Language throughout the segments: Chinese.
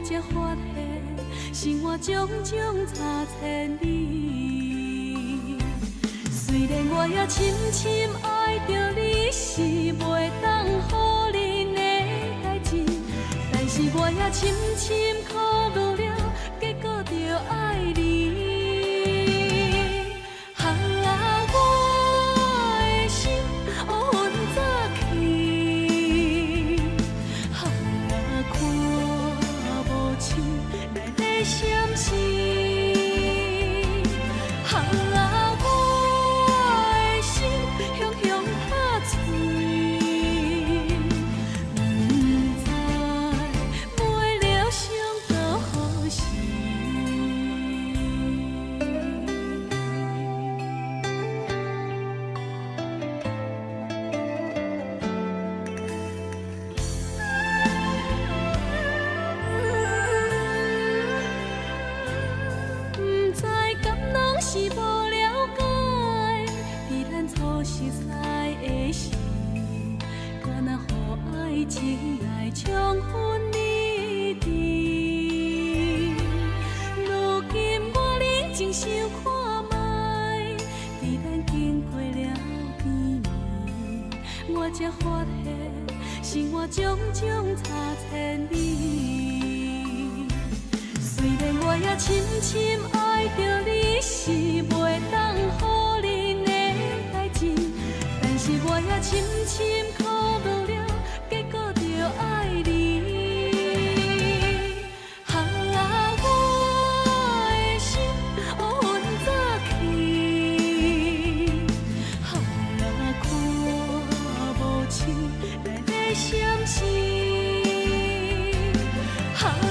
才发现，生活种种差千里。虽然我也深深爱着你，是袂当予恁的代志，但是我也深深苦恼了，结果着爱你。情来冲昏你知，如今我认真想看卖，伫咱经过了甜蜜，我才发现生活种种差千里。虽然我也深深爱着你，是袂当予恁的代志，但是我也深深苦恼了。结果着爱你，我的心乌云早起，看无清内底闪烁，我的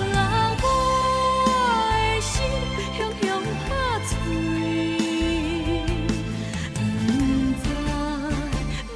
心雄雄拍碎，不知买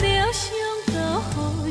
了伤到何时。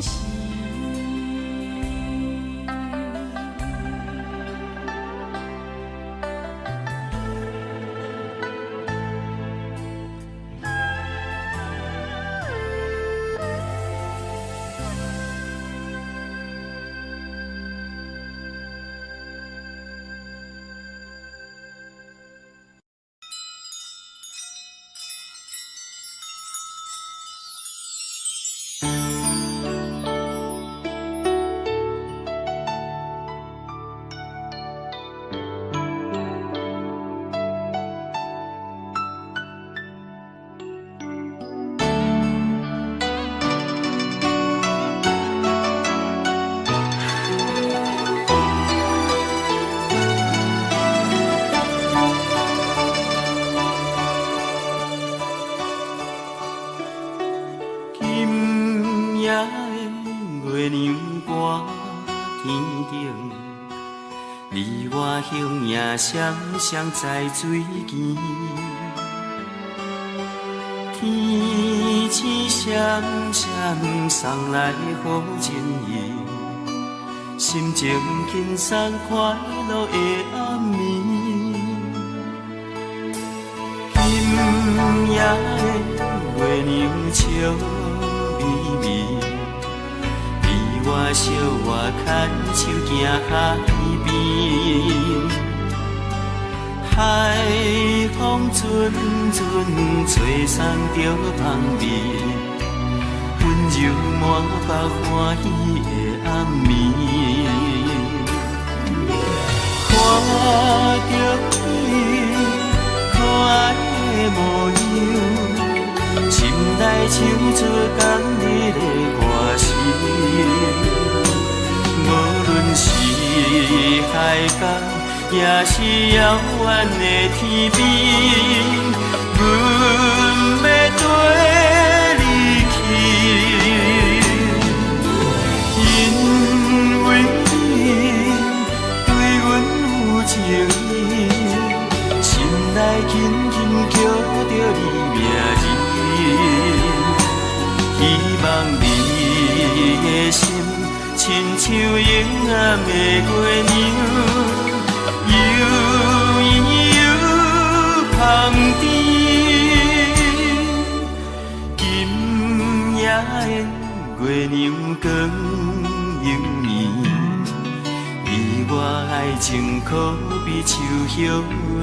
月亮挂天顶，你我形影闪闪在水间，天星闪闪送来好情意，心情轻松快乐的暗暝。今夜的月亮笑眯眯，我小我牵手行海边，海风阵阵吹送着香味，温柔满腹欢喜的暗暝。看着你可爱的模样，心内唱出感你的歌声。无论是海角，也是遥远的天边，阮要跟你去，因为你对阮有情意。亲像永暗的月亮，悠悠旁边。今夜的月亮光犹年，你我爱情可比秋叶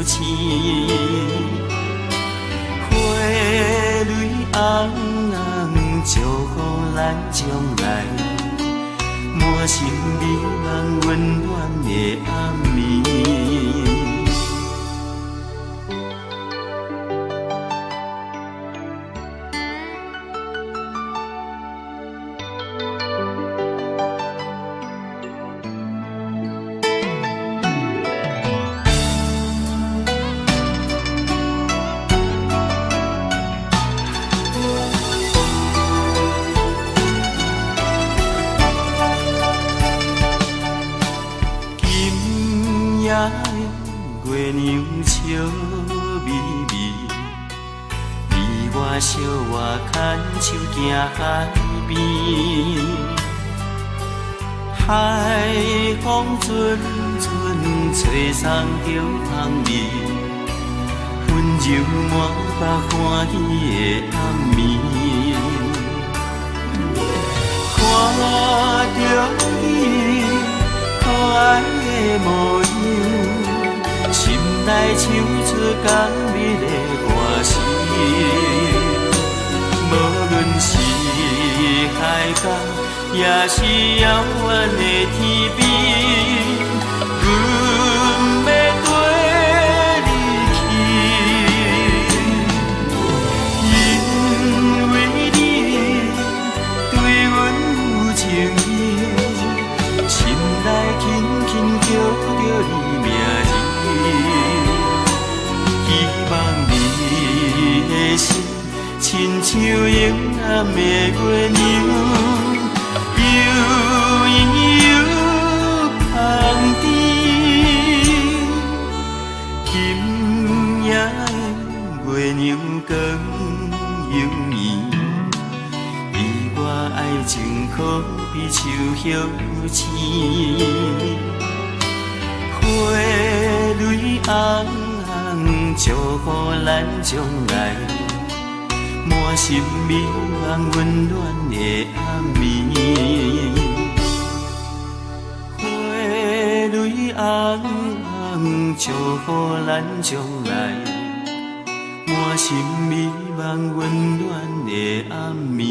青。花蕊红红，祝福咱将来。满心美梦，温暖的暗暝。月亮笑眯眯，你我相约牵手行海边，海风阵阵吹送着香味，温柔满腹欢喜的暗暝。看着你可爱的模样，心内唱出甘美的歌声。无论是海角，也是遥远的天边，阮要跟你去，因为你对阮有情意，心内轻轻叫着你名字。希望你的心亲像永暗的月亮，悠悠旁边。今夜的月亮光犹年，你我爱情可比秋叶青。花蕊红红，祝福咱将来。满心美梦，温暖的暗暝。花蕊红红，祝福咱将来。满心美梦，温暖的暗暝。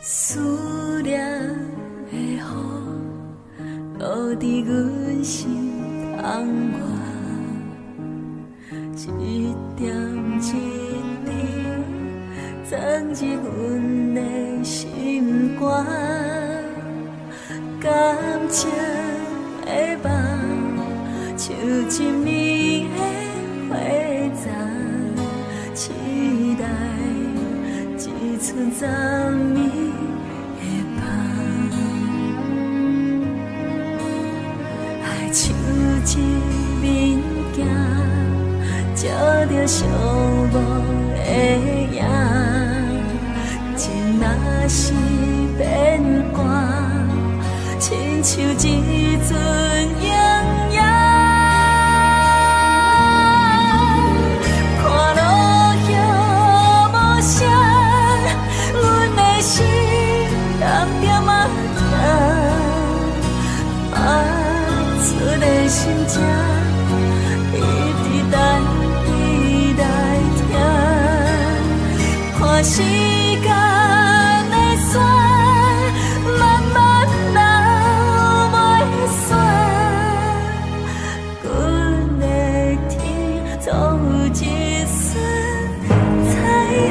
思念的雨落伫阮心窗外，一点一滴钻入阮的心肝，感情的梦像一暝的花丛，期待一寸昨暝。像一面镜，照着寂寞的影，情若是变卦，亲像一阵影影。看路遥无声，阮的心点点仔痛。出的心情，一直等你看时间的线，慢慢流袂散。阮的天总有一丝彩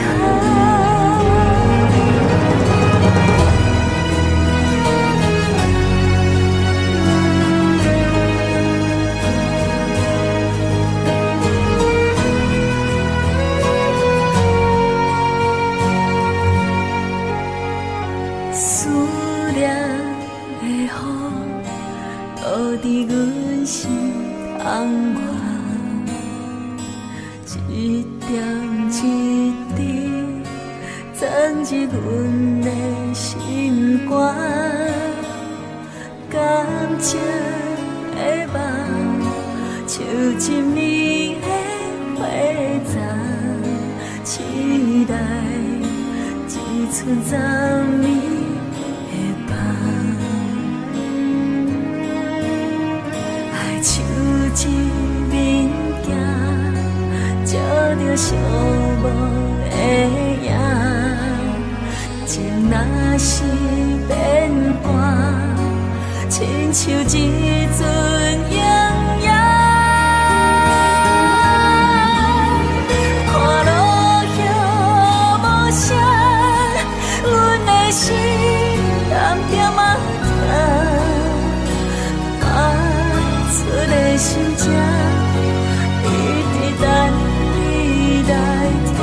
虹。思念的雨，落伫阮心窗外，一点一滴钻入阮的心肝，感情的梦，像一暝的花丛，期待一寸昨暝。像一面镜，照着寂寞的影。情若是变卦，亲像一阵阴影。看路遥无声，阮的心点点仔疼。我的心情一直等你来听，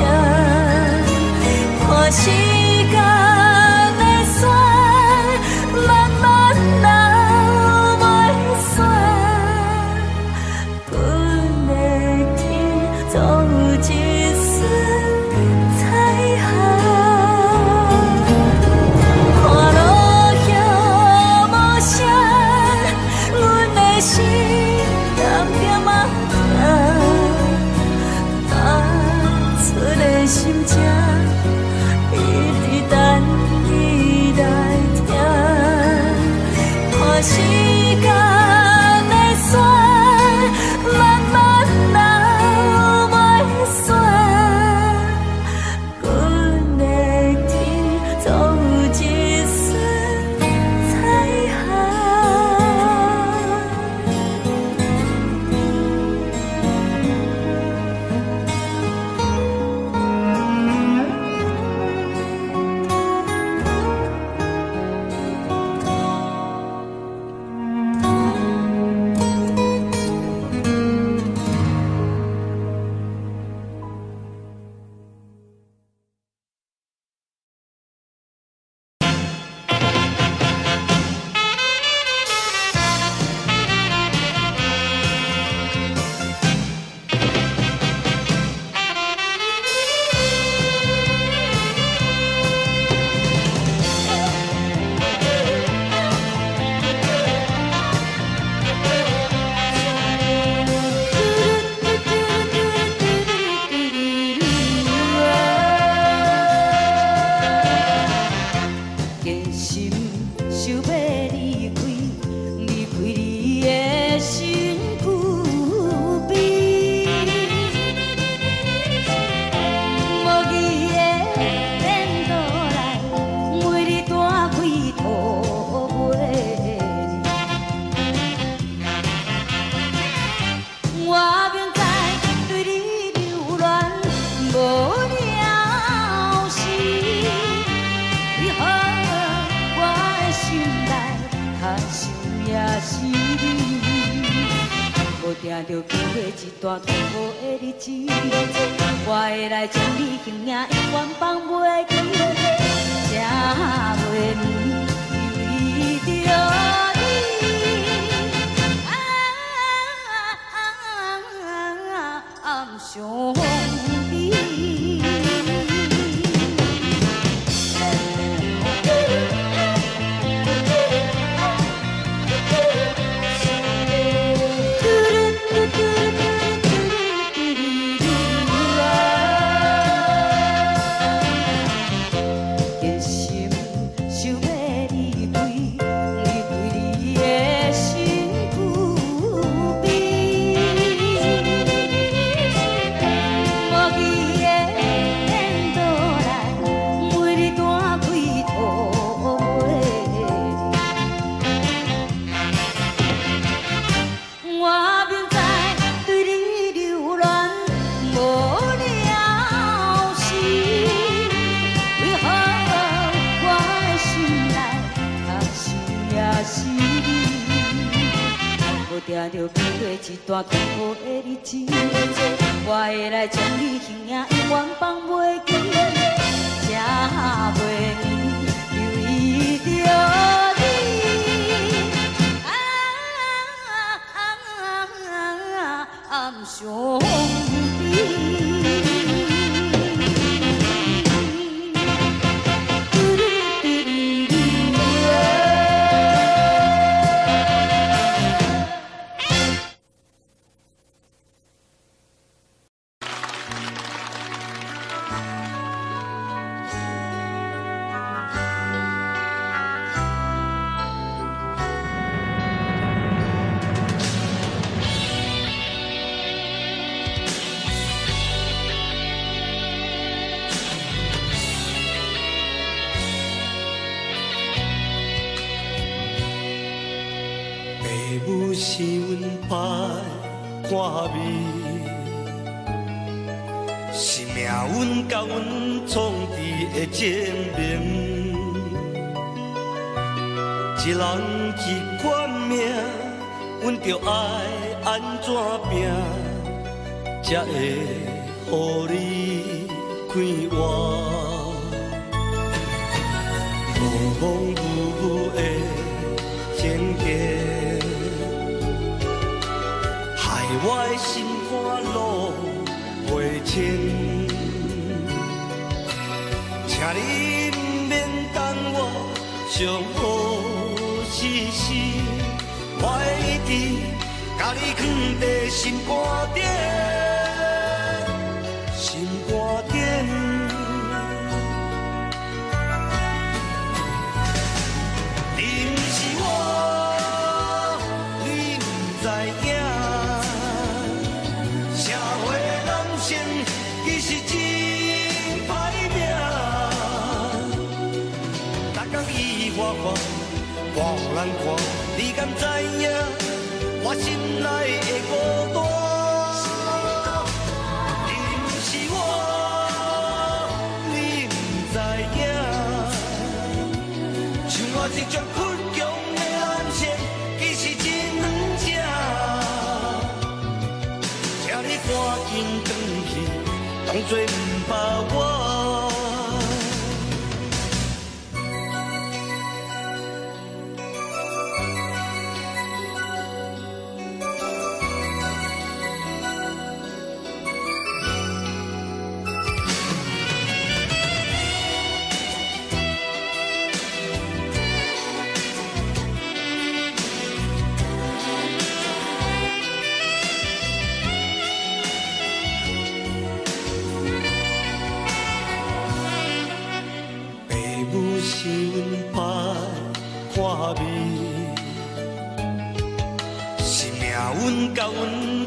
看时间的线，慢慢流袂散。阮的天总有一丝彩虹，看路遥无声，阮的心。心情一直等你来听，看时间的线，慢慢流袂散。阮的天总有一丝彩虹。定着经过一段痛苦的日子，我会来将你形影永远放袂记，才袂眠，为着你暗想你。定着经过一段坎坷的日子，我会来将你形影永远放袂记，才袂留意着你。兄弟。是阮歹看味，是命运甲阮创治的证明。一人一款命，阮着爱安怎拼，才会予你快活。蒙蒙雾雾的情结。我的心肝路袂清，请你毋免等我上好时时，我会一直甲你放在心肝顶，心肝顶。你不是我，你不知影。其实真歹命，逐天伊花花，我有人看，你敢知影？我心内的孤单，你不是我，你不知影。像我这种倔强的男性，其实真软正，请你赶紧转去。当作不捌我。是阮歹看味，是命运甲阮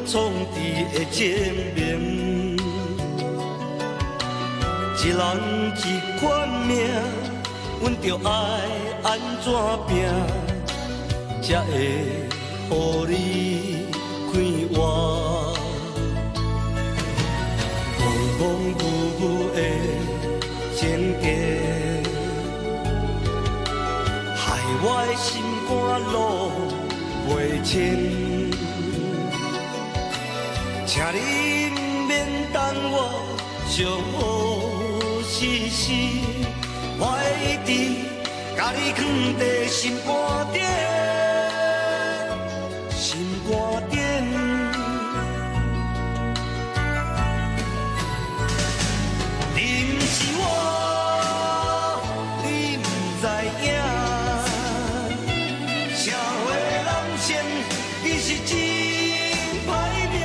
创治的证明。一人一款命，阮着爱安怎拼，才会予你快活。蒙蒙雾雾的情结。我的心肝路袂清，请你毋免等我上好时时，我会一直甲你放在心肝顶，心肝顶。你不是我，你不知影。其实真歹命，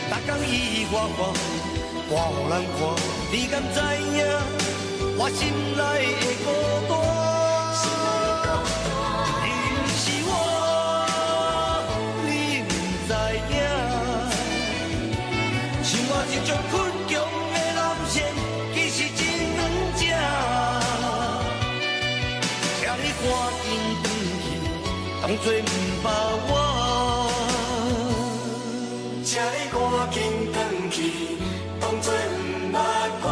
逐天伊花花，我予人看，你敢知影？我心内的孤单，你不是我，你不知影。像我这种倔强的男性，其实真软正，请你赶紧转去。当作不捌我，请你赶紧转去，当作不捌我。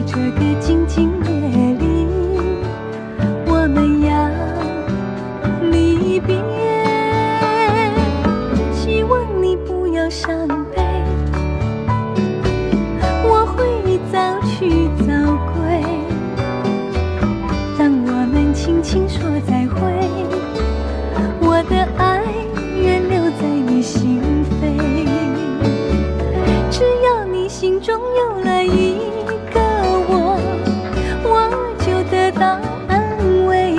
这个静静夜里，我们要离别。希望你不要伤悲，我会早去早归，让我们轻轻说再会。我的爱愿留在你心扉，只要你心中有了一个我，我就得到安慰。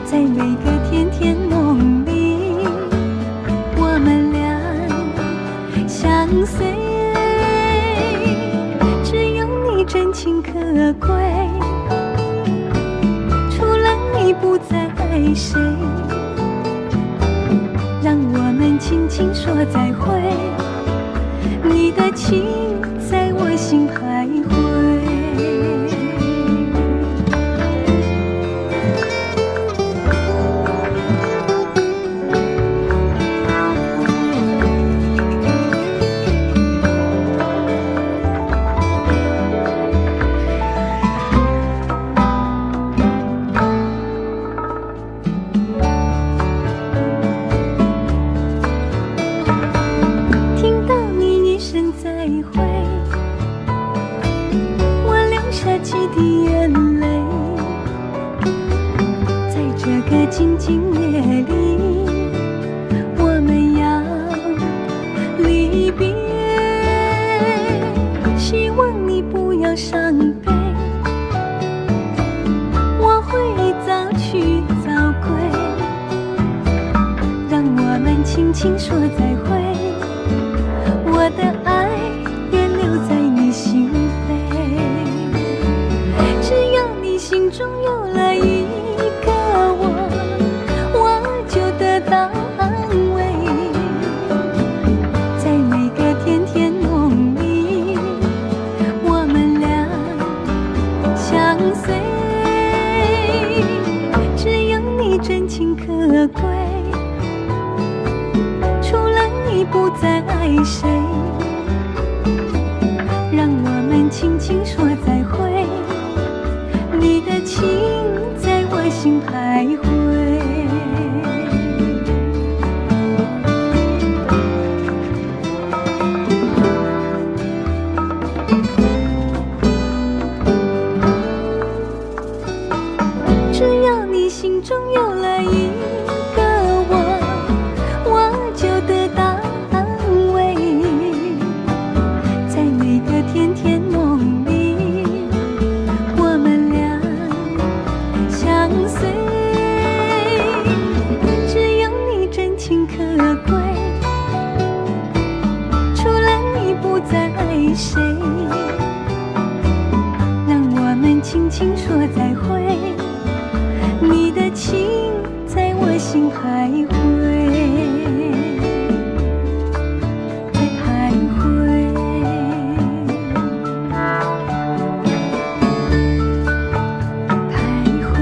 在每个甜甜梦里，我们俩相随，只有你真情可贵，除了你不再爱谁。让我们轻轻说再会，你的情在我心徘徊。听到你一声再会，我流下几滴眼泪。在这个静静夜里，我们要离别。希望你不要伤悲，我会早去早归，让我们轻轻说再会。我的爱愿留在你心扉，只要你心中有了一个我，我就得到安慰。在每个甜甜梦里，我们俩相随，只有你真情可贵，除了你不再爱谁。让我们轻轻说再会，你的情在我心徘徊。只要你心中有了一个我，我就得到安慰。在每个甜甜梦里，我们俩相随，只有你真情可贵，除了你不再爱谁。让我们轻轻说再会，你的情在我心徘徊，在徘徊，徘徊。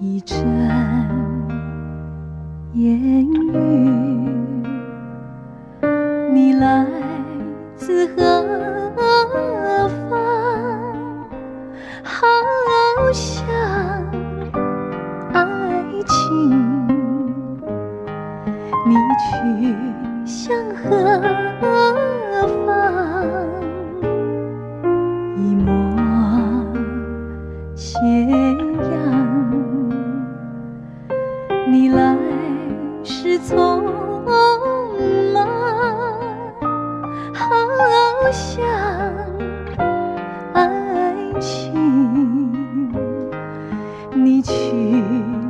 一阵烟雨，你来自何方？好像爱情，你去向何方？一抹斜阳，你来时匆忙，好像你去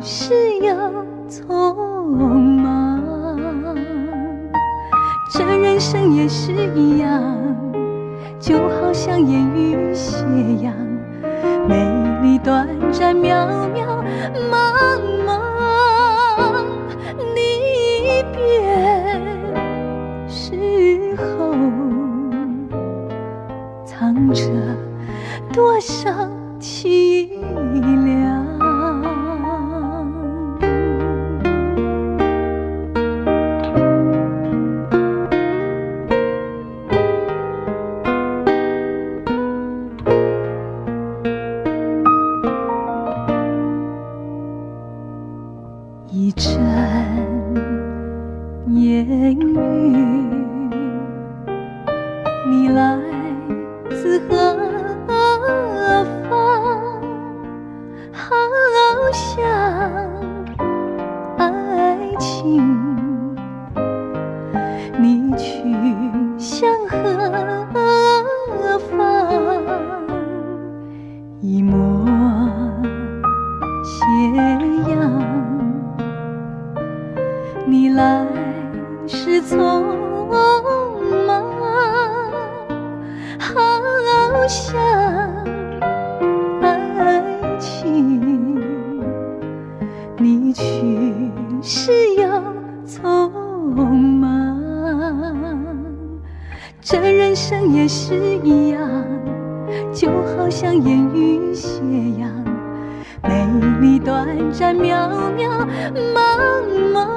时又匆忙，这人生也是一样，就好像烟雨斜阳，美丽短暂，渺渺茫茫。离别时候，藏着多少凄凉。一阵烟雨，你来自何方？好像爱情，你去向何方？一抹斜阳，你来时匆忙，好像爱情，你去时又匆忙。这人生也是一样，就好像烟雨斜阳，美丽短暂，渺渺茫茫。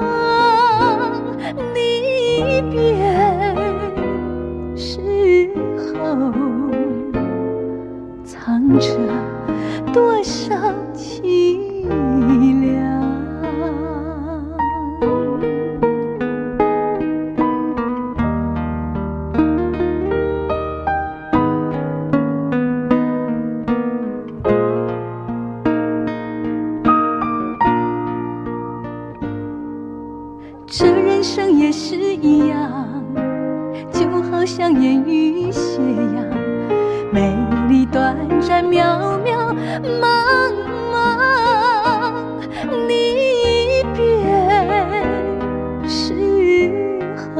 离别时候，藏着多少凄凉。这人生也是一样，就好像烟雨斜阳，美丽短暂，渺渺茫茫。离别时候，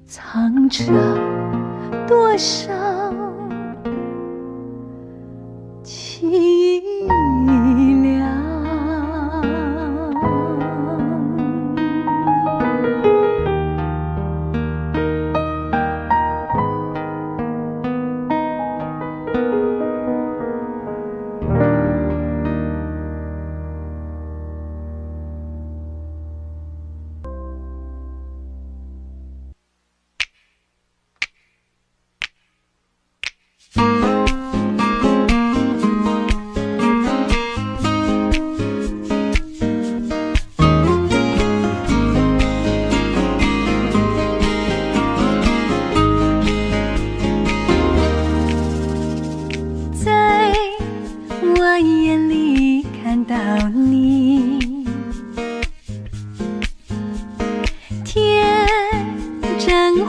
藏着多少凄凉。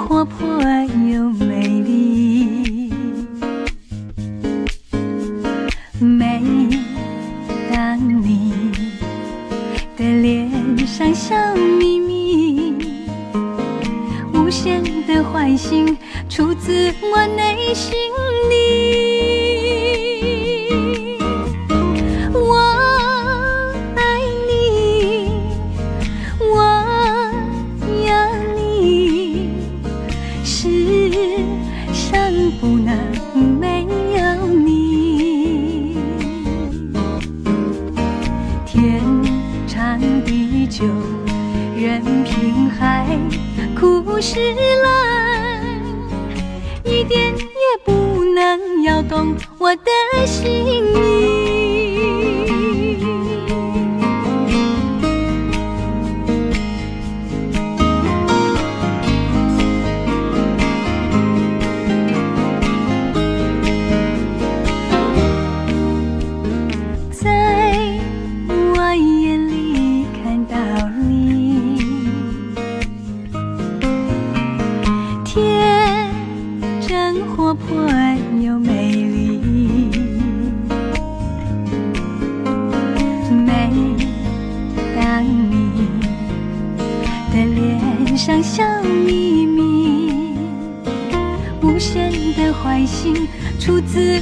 活泼又美丽，每当你的脸上笑眯眯，无限的欢欣出自我内心里。我爱你，我要你，世上不能没有你。天长地久，任凭海枯石烂，一点也不能摇动我的心意。在我眼里看到你，天真活泼又美丽。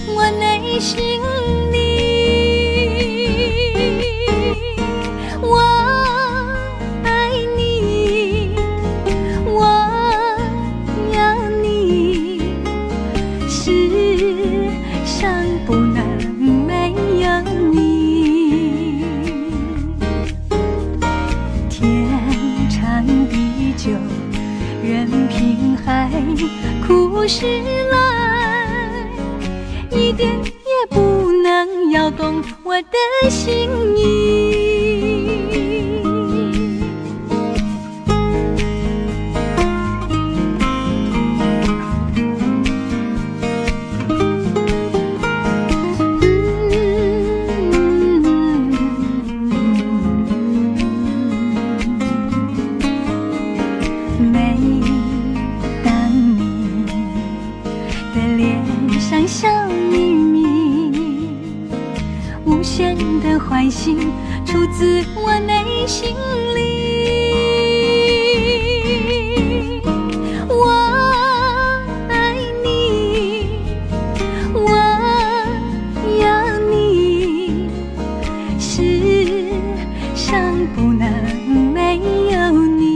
我内心里。我爱你，我要你，世上不能没有你。天长地久，任凭海枯石烂，一点也不能摇动我的心意。每当你的脸上笑眯眯，无限的欢喜出自我内心里。我爱你，我要你，世上不能没有你。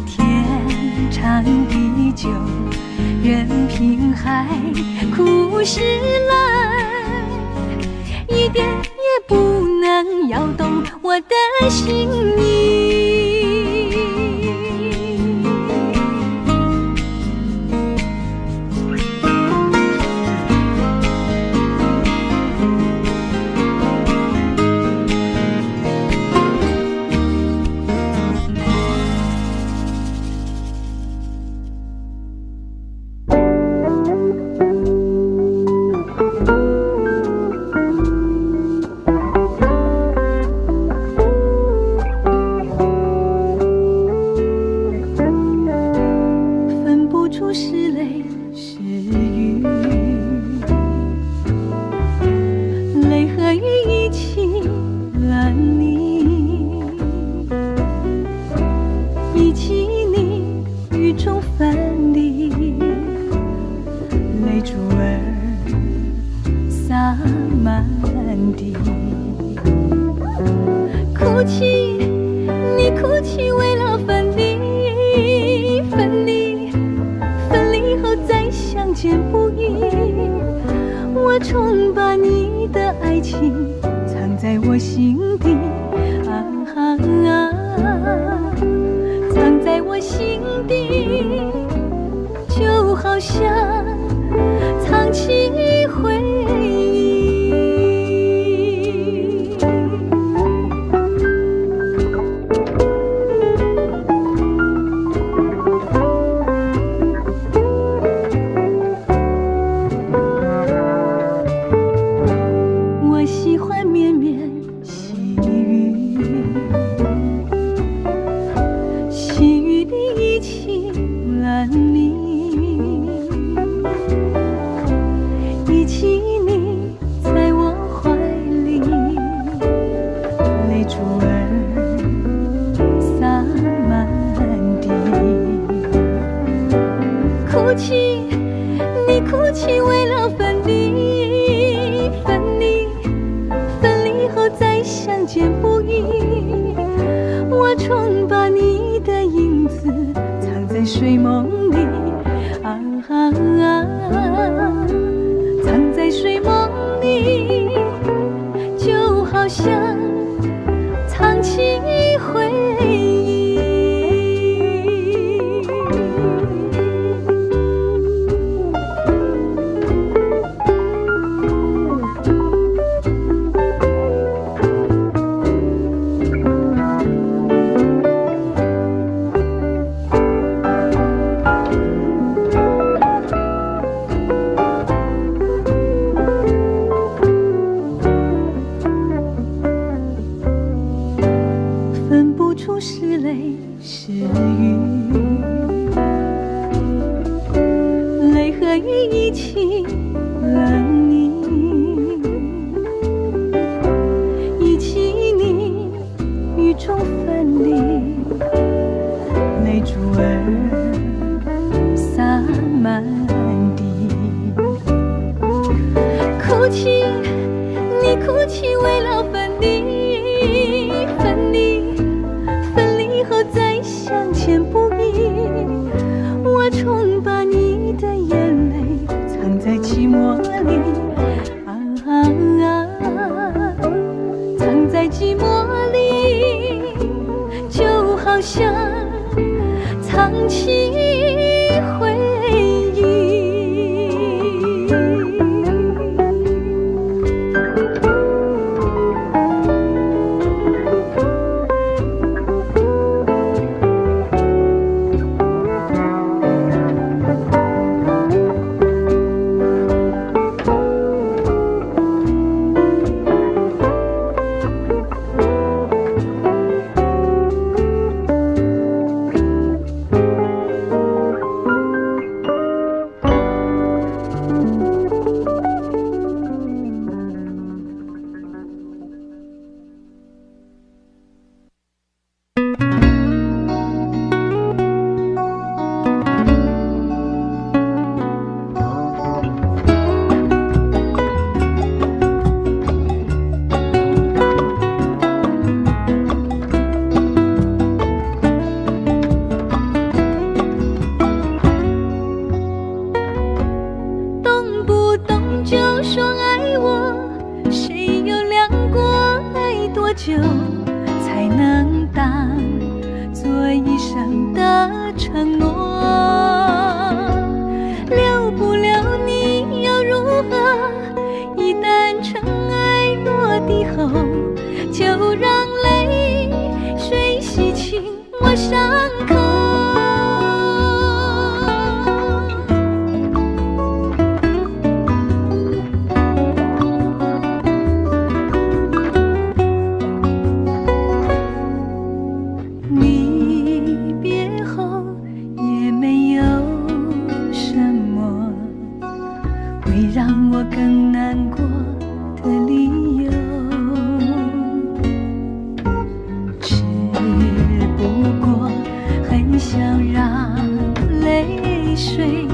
天长地久，任凭海枯石烂，一点也不能摇动我的心意。分不出是泪是雨，泪和雨一起了你，一起你雨中分离，泪珠儿洒满地。哭泣，你哭泣为了分离，分离，分离后再相见不易。我终把你的爱情藏在我心底，藏在我心底，就好像藏起回忆。我喜欢绵绵细雨，细雨里一起了你，一起你在我怀里，泪珠儿洒满地。哭泣，你哭泣为了分离，分离，分离后再相见不易。我终把你的影子藏在睡梦里，藏在睡梦里，就好像藏起回忆。分不出是泪是雨，泪和雨一起了你，一起你雨中分离，泪珠儿洒满久才能当做一生的承诺？留不留你又如何？一旦尘埃落地后，就让泪水洗清我伤口。离别后也没有什么会让我更难过的理由，只不过很想让泪水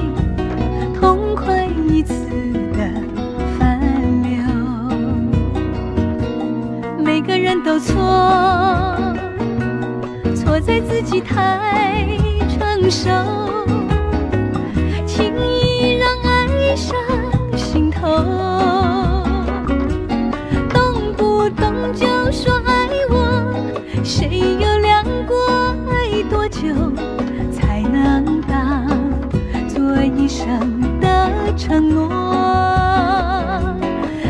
痛快一次的泛流。每个人都错在自己太成熟，轻易让爱上心头。动不动就说爱我，谁又量过爱多久才能当做一生的承诺？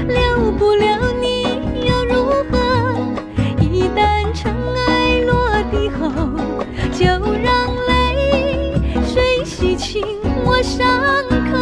留不留你又如何？一旦尘埃落地后，就让泪水洗清我伤口。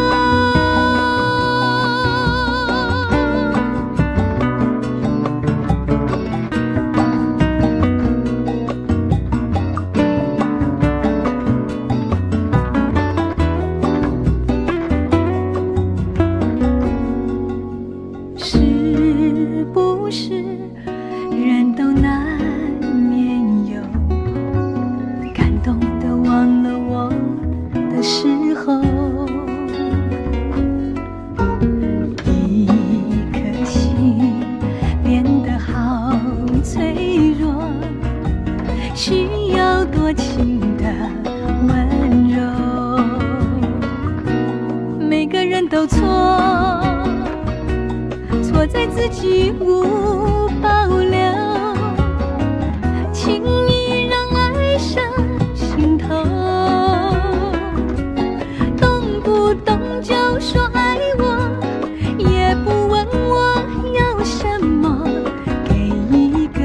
是不是人都难免有感动的忘了我的时候？一颗心变得好脆弱，需要多情的温柔。每个人都错在自己无保留，轻易让爱上心头。动不动就说爱我，也不问我要什么，给一个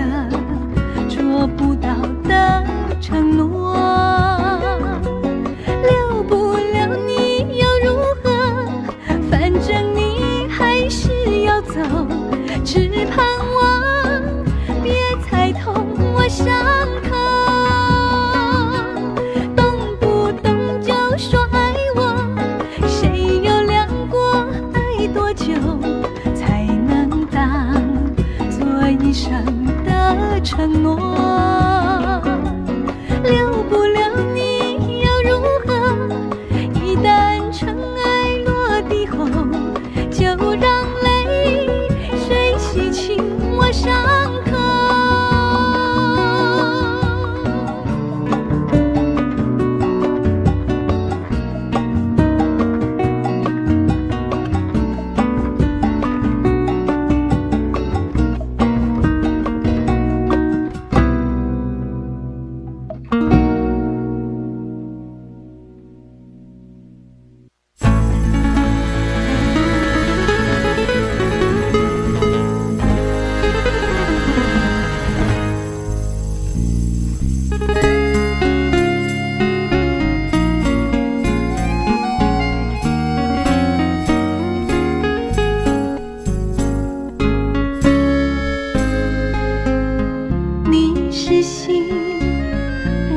做不到的承诺。留不留你又如何？反正你还是要走，只盼望别踩痛我伤口。动不动就说爱我，谁又量过爱多久才能当做一生的承诺？留不留你又如何？一旦尘埃落地后，就让泪水洗清我伤口。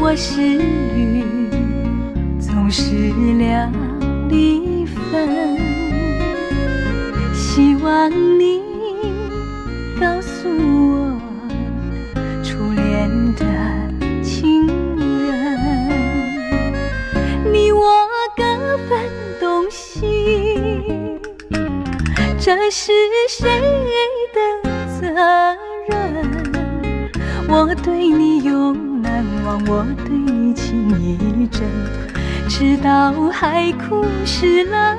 我是雨，总是两离分。希望你告诉我，初恋的情人，你我各分东西，这是谁的责任？我对你永难忘，我对你情意真，直到海枯石烂，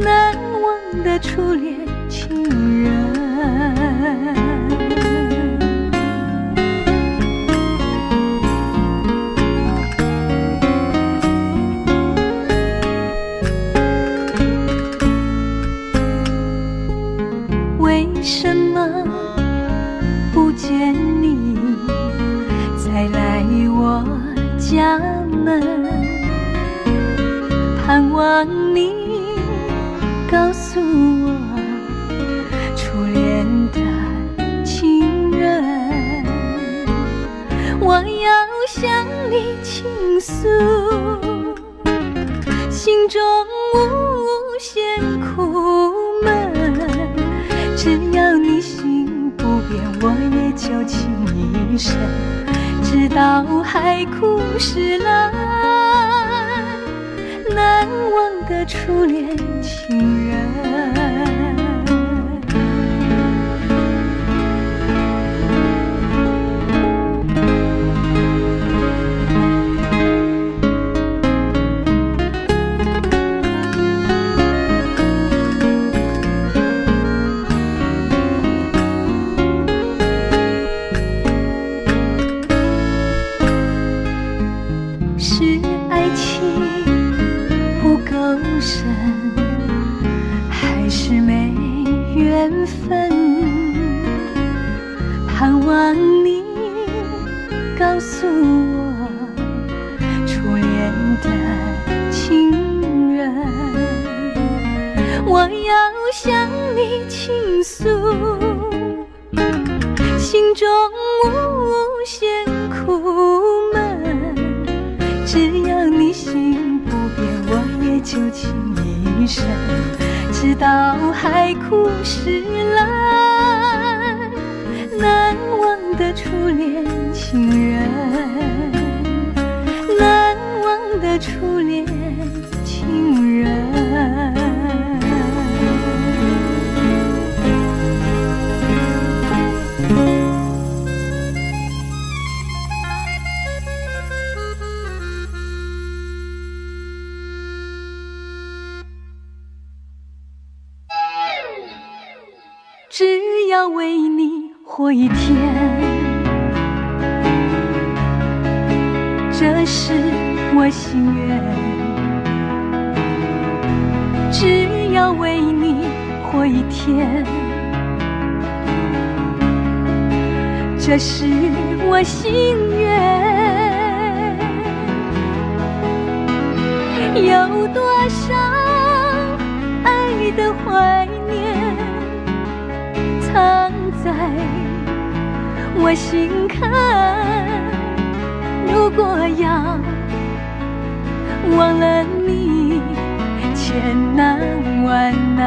难忘的初恋情人。盼望你告诉我初恋的情人，我要向你倾诉心中无限苦闷，只要你心不变，我也就情一生，直到海枯石烂，难忘的初恋情人。是爱情不够深，还是没缘分？盼望你告诉我初恋的情人，我要向你倾诉心中无限苦闷，只要你心不变，我也就情一生，直到海枯石烂，难忘的初恋情人，难忘的初恋情人。只要为你活一天，这是我心愿。只要为你活一天，这是我心愿。有多少爱的怀念藏在我心坎，如果要忘了你，千难万难。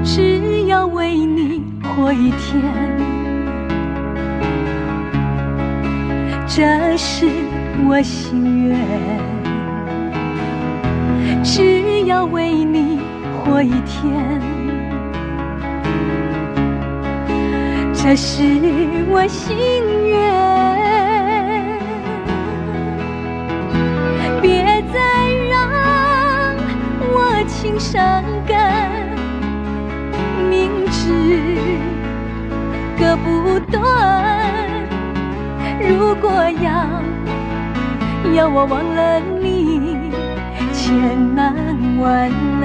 只要为你活一天，这是我心愿。只要为你活一天，这是我心愿。别再让我情伤感，明知割不断，如果要我忘了你，千难万难。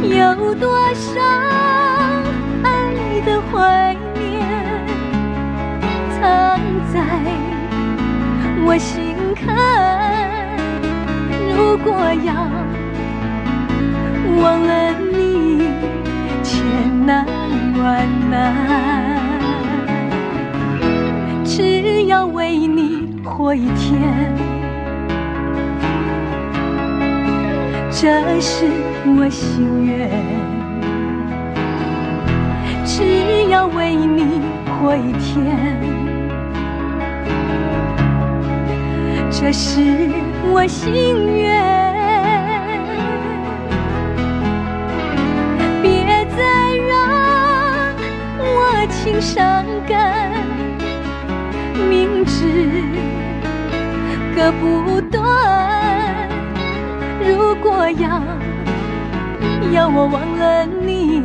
有多少爱的怀念藏在我心坎，如果要忘了你，千难万难。只要为你活一天，这是我心愿。只要为你活一天，这是我心愿。伤感，明知割不断。如果要我忘了你，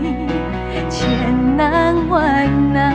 千难万难。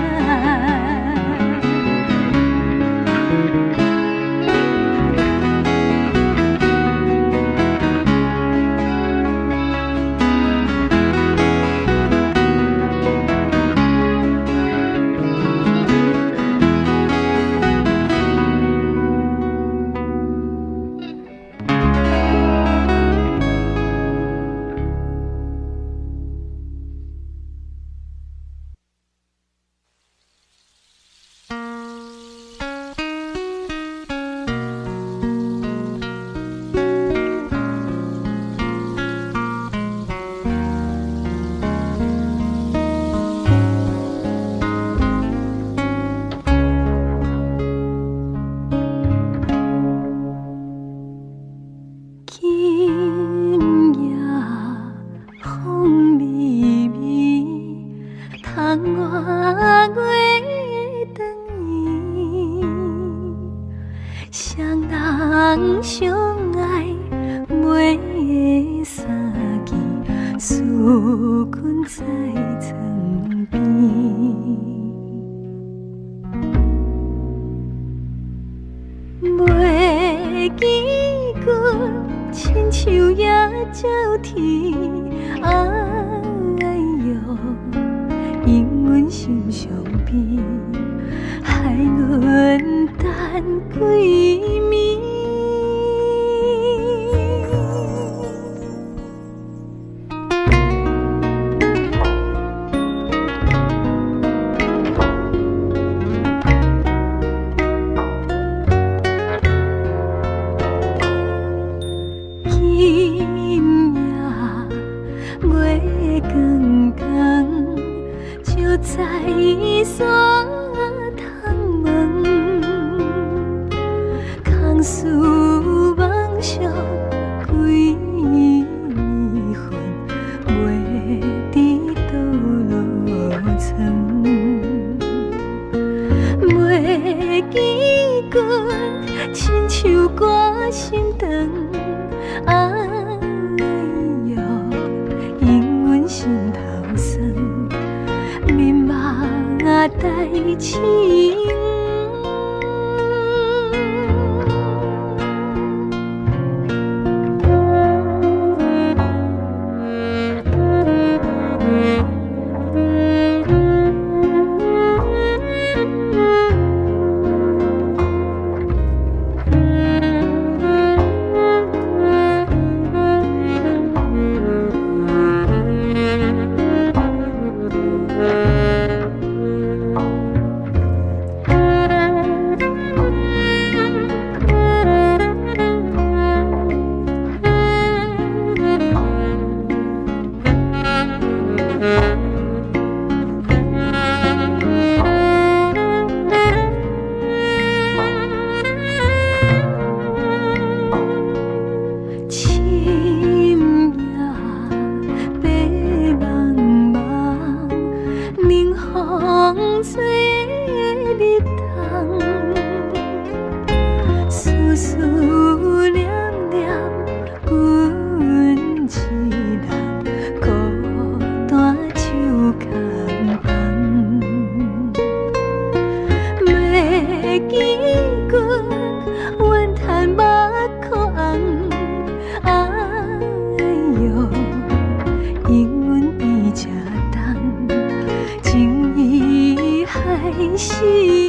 心。